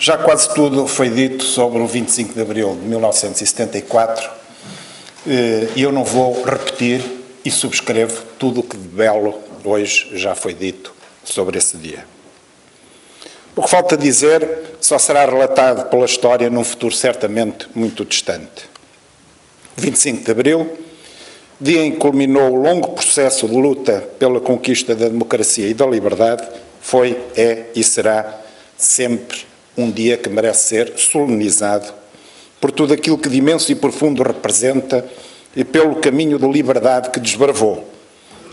Já quase tudo foi dito sobre o 25 de Abril de 1974 e eu não vou repetir e subscrevo tudo o que de belo hoje já foi dito sobre esse dia. O que falta dizer só será relatado pela história num futuro certamente muito distante. O 25 de Abril, dia em que culminou o longo processo de luta pela conquista da democracia e da liberdade, foi, é e será sempre um dia que merece ser solenizado por tudo aquilo que de imenso e profundo representa e pelo caminho de liberdade que desbravou,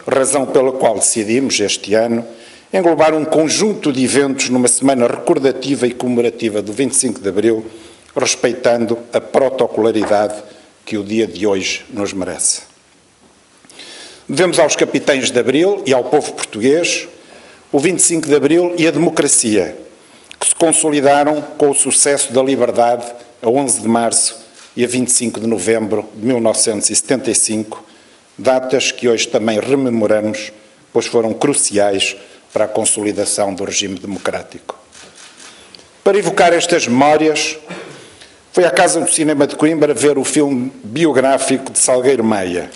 razão pela qual decidimos, este ano, englobar um conjunto de eventos numa semana recordativa e comemorativa do 25 de Abril, respeitando a protocolaridade que o dia de hoje nos merece. Devemos aos capitães de Abril e ao povo português o 25 de Abril e a democracia, que se consolidaram com o sucesso da liberdade a 11 de março e a 25 de novembro de 1975, datas que hoje também rememoramos, pois foram cruciais para a consolidação do regime democrático. Para evocar estas memórias, foi à Casa do Cinema de Coimbra ver o filme biográfico de Salgueiro Maia,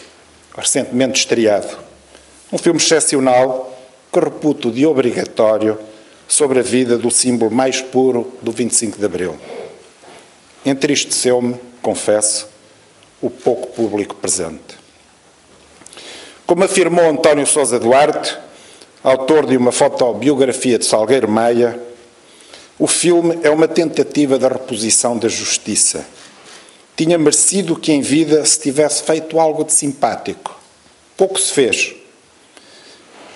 recentemente estreado. Um filme excepcional que reputo de obrigatório sobre a vida do símbolo mais puro do 25 de Abril. Entristeceu-me, confesso, o pouco público presente. Como afirmou António Sousa Duarte, autor de uma fotobiografia de Salgueiro Maia, o filme é uma tentativa da reposição da justiça. Tinha merecido que em vida se tivesse feito algo de simpático. Pouco se fez.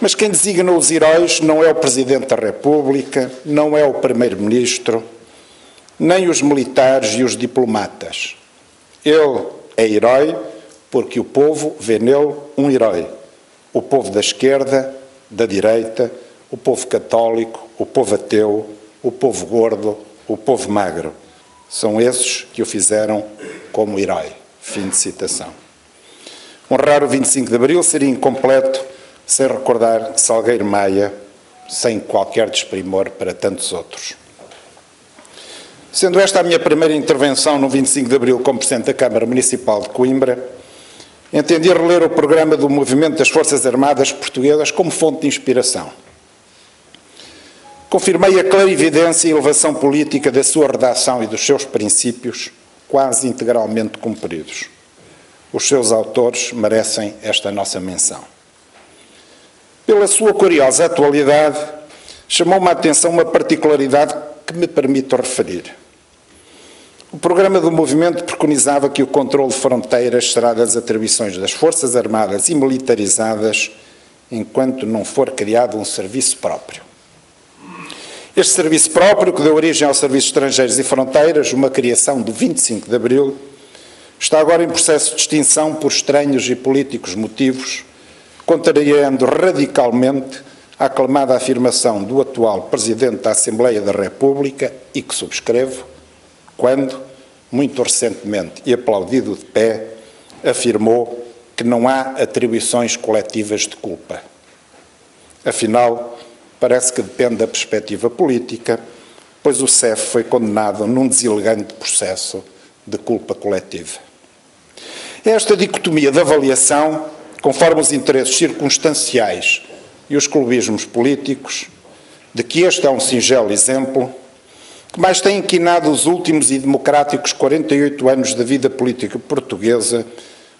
Mas quem designa os heróis não é o Presidente da República, não é o Primeiro-Ministro, nem os militares e os diplomatas. Ele é herói porque o povo vê nele um herói. O povo da esquerda, da direita, o povo católico, o povo ateu, o povo gordo, o povo magro. São esses que o fizeram como herói. Fim de citação. Honrar o 25 de Abril seria incompleto sem recordar Salgueiro Maia, sem qualquer desprimor para tantos outros. Sendo esta a minha primeira intervenção no 25 de Abril como Presidente da Câmara Municipal de Coimbra, entendi reler o programa do Movimento das Forças Armadas Portuguesas como fonte de inspiração. Confirmei a clarividência e elevação política da sua redação e dos seus princípios, quase integralmente cumpridos. Os seus autores merecem esta nossa menção. Pela sua curiosa atualidade, chamou-me a atenção uma particularidade que me permito referir. O programa do movimento preconizava que o controle de fronteiras será das atribuições das Forças Armadas e militarizadas enquanto não for criado um serviço próprio. Este serviço próprio, que deu origem ao Serviço de Estrangeiros e Fronteiras, uma criação do 25 de Abril, está agora em processo de extinção por estranhos e políticos motivos, contrariando radicalmente a aclamada afirmação do atual Presidente da Assembleia da República, e que subscrevo, quando, muito recentemente e aplaudido de pé, afirmou que não há atribuições coletivas de culpa. Afinal, parece que depende da perspectiva política, pois o CEF foi condenado num deselegante processo de culpa coletiva. É esta dicotomia de avaliação, conforme os interesses circunstanciais e os clubismos políticos, de que este é um singelo exemplo, que mais tem inquinado os últimos e democráticos 48 anos da vida política portuguesa,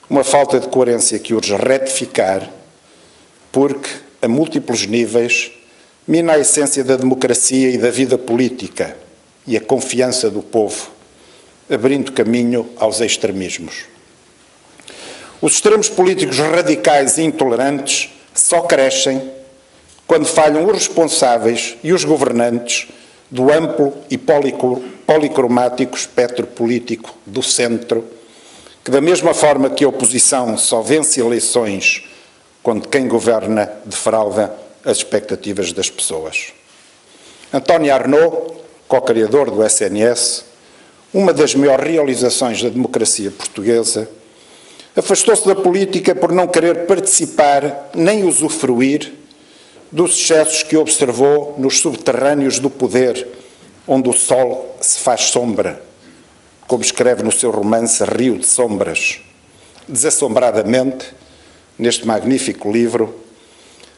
uma falta de coerência que urge retificar, porque, a múltiplos níveis, mina a essência da democracia e da vida política e a confiança do povo, abrindo caminho aos extremismos. Os extremos políticos radicais e intolerantes só crescem quando falham os responsáveis e os governantes do amplo e policromático espectro político do centro, que da mesma forma que a oposição só vence eleições quando quem governa defrauda as expectativas das pessoas. António Arnaud, co-criador do SNS, uma das maiores realizações da democracia portuguesa, afastou-se da política por não querer participar nem usufruir dos excessos que observou nos subterrâneos do poder onde o sol se faz sombra, como escreve no seu romance Rio de Sombras. Desassombradamente, neste magnífico livro,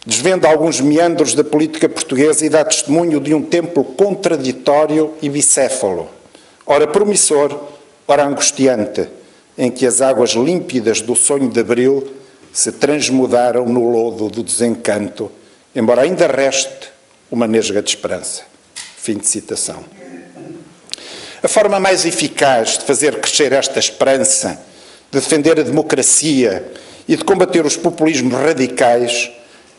desvenda alguns meandros da política portuguesa e dá testemunho de um tempo contraditório e bicéfalo, ora promissor, ora angustiante, em que as águas límpidas do sonho de abril se transmudaram no lodo do desencanto, embora ainda reste uma nesga de esperança. Fim de citação. A forma mais eficaz de fazer crescer esta esperança, de defender a democracia e de combater os populismos radicais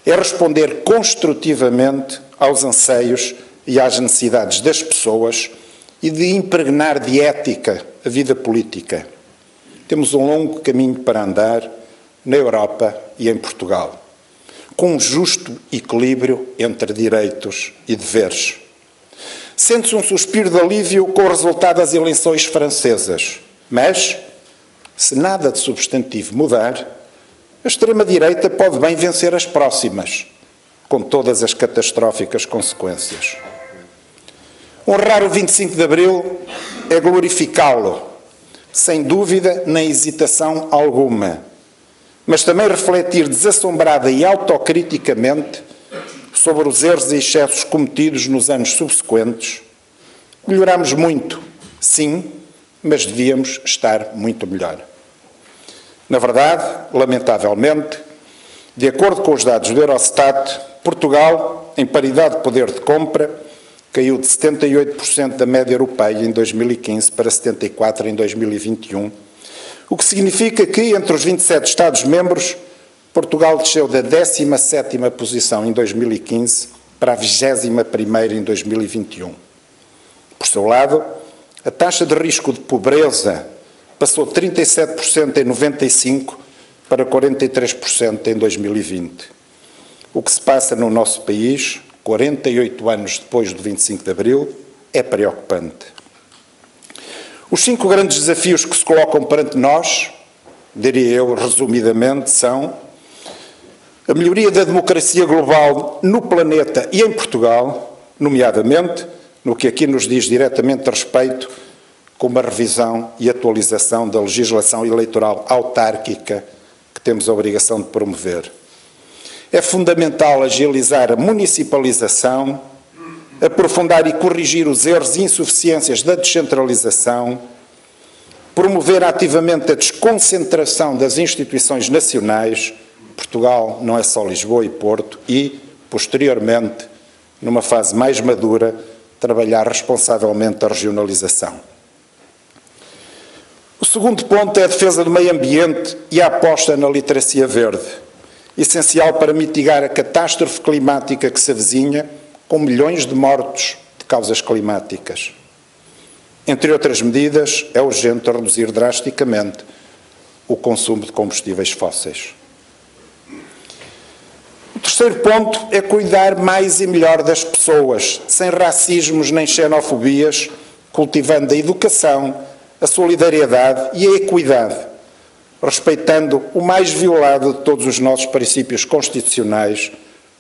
é responder construtivamente aos anseios e às necessidades das pessoas e de impregnar de ética a vida política. Temos um longo caminho para andar na Europa e em Portugal, com um justo equilíbrio entre direitos e deveres. Sente-se um suspiro de alívio com o resultado das eleições francesas, mas, se nada de substantivo mudar, a extrema-direita pode bem vencer as próximas, com todas as catastróficas consequências. Honrar o 25 de Abril é glorificá-lo, sem dúvida nem hesitação alguma, mas também refletir desassombrada e autocriticamente sobre os erros e excessos cometidos nos anos subsequentes. Melhoramos muito, sim, mas devíamos estar muito melhor. Na verdade, lamentavelmente, de acordo com os dados do Eurostat, Portugal, em paridade de poder de compra, caiu de 78% da média europeia em 2015 para 74% em 2021, o que significa que, entre os 27 Estados-membros, Portugal desceu da 17ª posição em 2015 para a 21ª em 2021. Por seu lado, a taxa de risco de pobreza passou de 37% em 95% para 43% em 2020. O que se passa no nosso país, 48 anos depois do 25 de Abril, é preocupante. Os 5 grandes desafios que se colocam perante nós, diria eu resumidamente, são a melhoria da democracia global no planeta e em Portugal, nomeadamente, no que aqui nos diz diretamente respeito, com uma revisão e atualização da legislação eleitoral autárquica que temos a obrigação de promover. É fundamental agilizar a municipalização, aprofundar e corrigir os erros e insuficiências da descentralização, promover ativamente a desconcentração das instituições nacionais. Portugal não é só Lisboa e Porto e, posteriormente, numa fase mais madura, trabalhar responsavelmente a regionalização. O segundo ponto é a defesa do meio ambiente e a aposta na literacia verde, essencial para mitigar a catástrofe climática que se avizinha, com milhões de mortos de causas climáticas. Entre outras medidas, é urgente reduzir drasticamente o consumo de combustíveis fósseis. O terceiro ponto é cuidar mais e melhor das pessoas, sem racismos nem xenofobias, cultivando a educação, a solidariedade e a equidade, respeitando o mais violado de todos os nossos princípios constitucionais,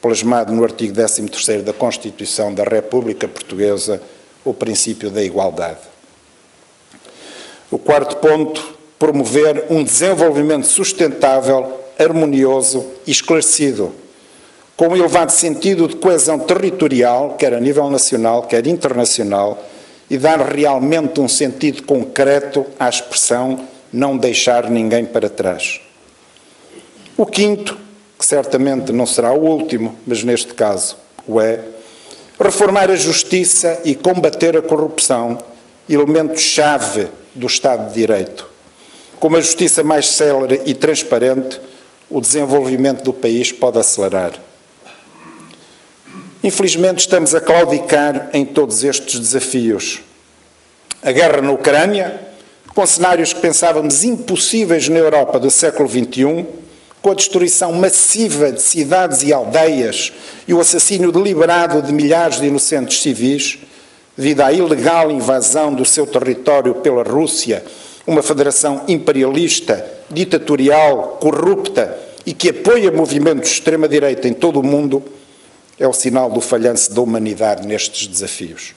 plasmado no artigo 13º da Constituição da República Portuguesa, o princípio da igualdade. O quarto ponto, promover um desenvolvimento sustentável, harmonioso e esclarecido, com um elevado sentido de coesão territorial, quer a nível nacional, quer internacional, e dar realmente um sentido concreto à expressão não deixar ninguém para trás. O quinto, que certamente não será o último, mas neste caso o é, reformar a justiça e combater a corrupção, elemento-chave do Estado de Direito. Com uma justiça mais célere e transparente, o desenvolvimento do país pode acelerar. Infelizmente, estamos a claudicar em todos estes desafios. A guerra na Ucrânia, com cenários que pensávamos impossíveis na Europa do século XXI, com a destruição massiva de cidades e aldeias e o assassínio deliberado de milhares de inocentes civis, devido à ilegal invasão do seu território pela Rússia, uma federação imperialista, ditatorial, corrupta e que apoia movimentos de extrema-direita em todo o mundo, é o sinal do falhanço da humanidade nestes desafios.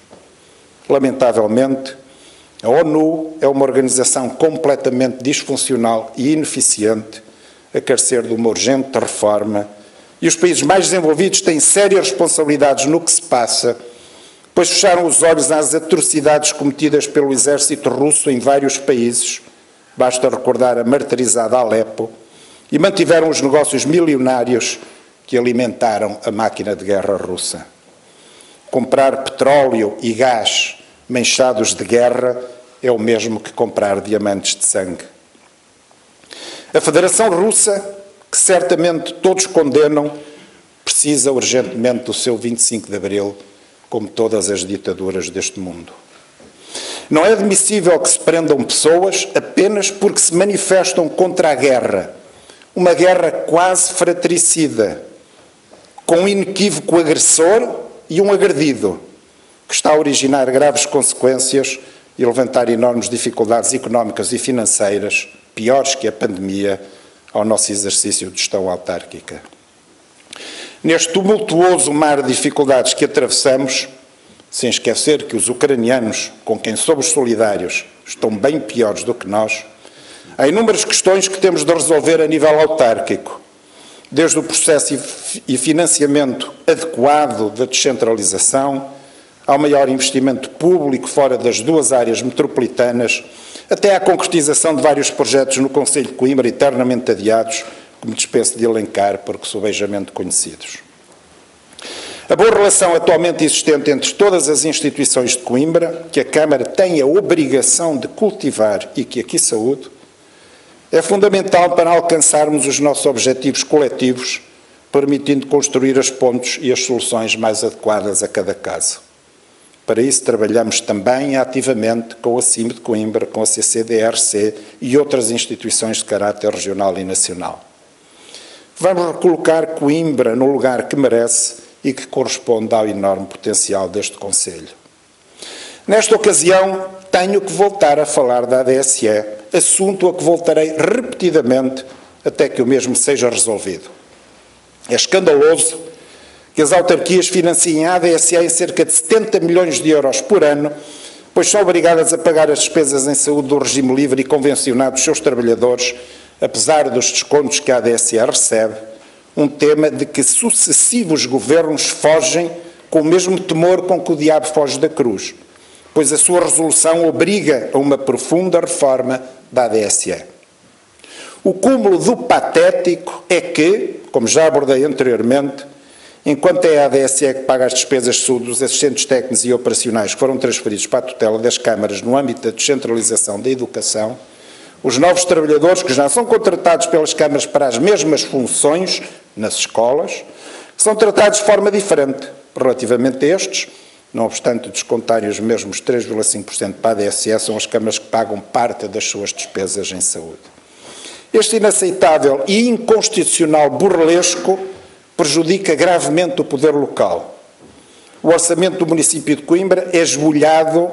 Lamentavelmente, a ONU é uma organização completamente disfuncional e ineficiente, a carecer de uma urgente reforma, e os países mais desenvolvidos têm sérias responsabilidades no que se passa, pois fecharam os olhos às atrocidades cometidas pelo exército russo em vários países, basta recordar a martirizada Alepo, e mantiveram os negócios milionários que alimentaram a máquina de guerra russa. Comprar petróleo e gás manchados de guerra é o mesmo que comprar diamantes de sangue. A Federação Russa, que certamente todos condenam, precisa urgentemente do seu 25 de Abril, como todas as ditaduras deste mundo. Não é admissível que se prendam pessoas apenas porque se manifestam contra a guerra, uma guerra quase fratricida, com um inequívoco agressor e um agredido, que está a originar graves consequências e levantar enormes dificuldades económicas e financeiras, piores que a pandemia, ao nosso exercício de gestão autárquica. Neste tumultuoso mar de dificuldades que atravessamos, sem esquecer que os ucranianos, com quem somos solidários, estão bem piores do que nós, há inúmeras questões que temos de resolver a nível autárquico, desde o processo e financiamento adequado da descentralização, ao maior investimento público fora das duas áreas metropolitanas, até à concretização de vários projetos no Conselho de Coimbra, eternamente adiados, que me dispenso de elencar porque subejamente conhecidos. A boa relação atualmente existente entre todas as instituições de Coimbra, que a Câmara tem a obrigação de cultivar e que aqui saúdo, é fundamental para alcançarmos os nossos objetivos coletivos, permitindo construir as pontes e as soluções mais adequadas a cada caso. Para isso trabalhamos também ativamente com a CIM de Coimbra, com a CCDRC e outras instituições de caráter regional e nacional. Vamos recolocar Coimbra no lugar que merece e que corresponde ao enorme potencial deste Conselho. Nesta ocasião, tenho que voltar a falar da ADSE, assunto a que voltarei repetidamente até que o mesmo seja resolvido. É escandaloso que as autarquias financiem a ADSE em cerca de 70 milhões de euros por ano, pois são obrigadas a pagar as despesas em saúde do regime livre e convencionado dos seus trabalhadores, apesar dos descontos que a ADSE recebe, um tema de que sucessivos governos fogem com o mesmo temor com que o diabo foge da cruz, pois a sua resolução obriga a uma profunda reforma da ADSE. O cúmulo do patético é que, como já abordei anteriormente, enquanto é a ADSE que paga as despesas de saúde dos assistentes técnicos e operacionais que foram transferidos para a tutela das câmaras no âmbito da descentralização da educação, os novos trabalhadores que já são contratados pelas câmaras para as mesmas funções nas escolas, são tratados de forma diferente relativamente a estes, não obstante descontarem os mesmos 3,5% para a ADSE, são as câmaras que pagam parte das suas despesas em saúde. Este inaceitável e inconstitucional burlesco prejudica gravemente o poder local. O orçamento do município de Coimbra é esbulhado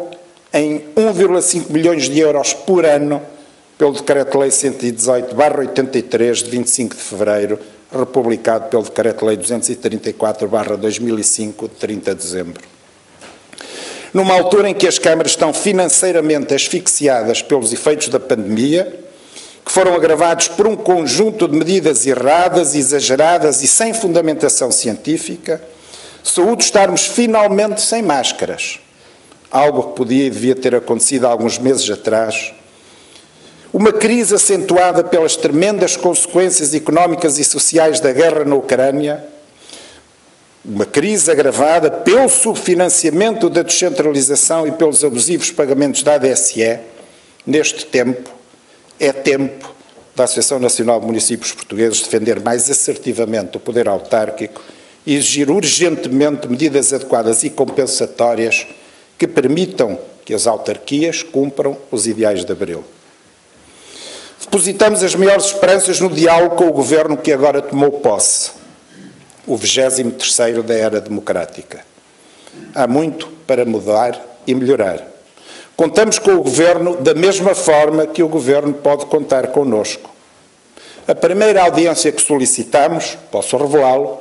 em 1,5 milhões de euros por ano pelo Decreto-Lei 118/83, de 25 de fevereiro, republicado pelo Decreto-Lei 234/2005, de 30 de dezembro. Numa altura em que as câmaras estão financeiramente asfixiadas pelos efeitos da pandemia, que foram agravados por um conjunto de medidas erradas, exageradas e sem fundamentação científica, saúde estarmos finalmente sem máscaras, algo que podia e devia ter acontecido há alguns meses atrás, uma crise acentuada pelas tremendas consequências económicas e sociais da guerra na Ucrânia, uma crise agravada pelo subfinanciamento da descentralização e pelos abusivos pagamentos da ADSE, neste tempo, é tempo da Associação Nacional de Municípios Portugueses defender mais assertivamente o poder autárquico e exigir urgentemente medidas adequadas e compensatórias que permitam que as autarquias cumpram os ideais de Abril. Depositamos as maiores esperanças no diálogo com o Governo que agora tomou posse, o 23º da era democrática. Há muito para mudar e melhorar. Contamos com o Governo da mesma forma que o Governo pode contar connosco. A primeira audiência que solicitamos, posso revelá-lo,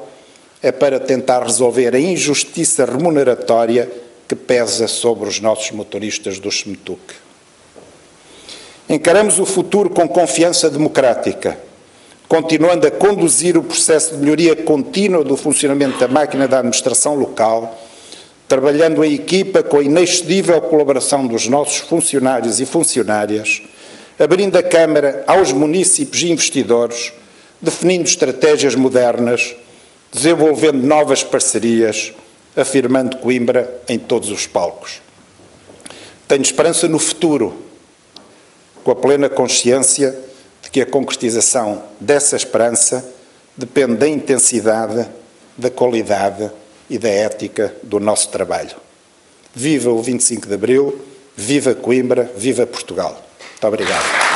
é para tentar resolver a injustiça remuneratória que pesa sobre os nossos motoristas do SMTUC. Encaramos o futuro com confiança democrática, continuando a conduzir o processo de melhoria contínua do funcionamento da máquina da administração local, trabalhando em equipa com a inexcedível colaboração dos nossos funcionários e funcionárias, abrindo a Câmara aos munícipes e investidores, definindo estratégias modernas, desenvolvendo novas parcerias, afirmando Coimbra em todos os palcos. Tenho esperança no futuro, com a plena consciência de que a concretização dessa esperança depende da intensidade, da qualidade e da ética do nosso trabalho. Viva o 25 de Abril, viva Coimbra, viva Portugal. Muito obrigado.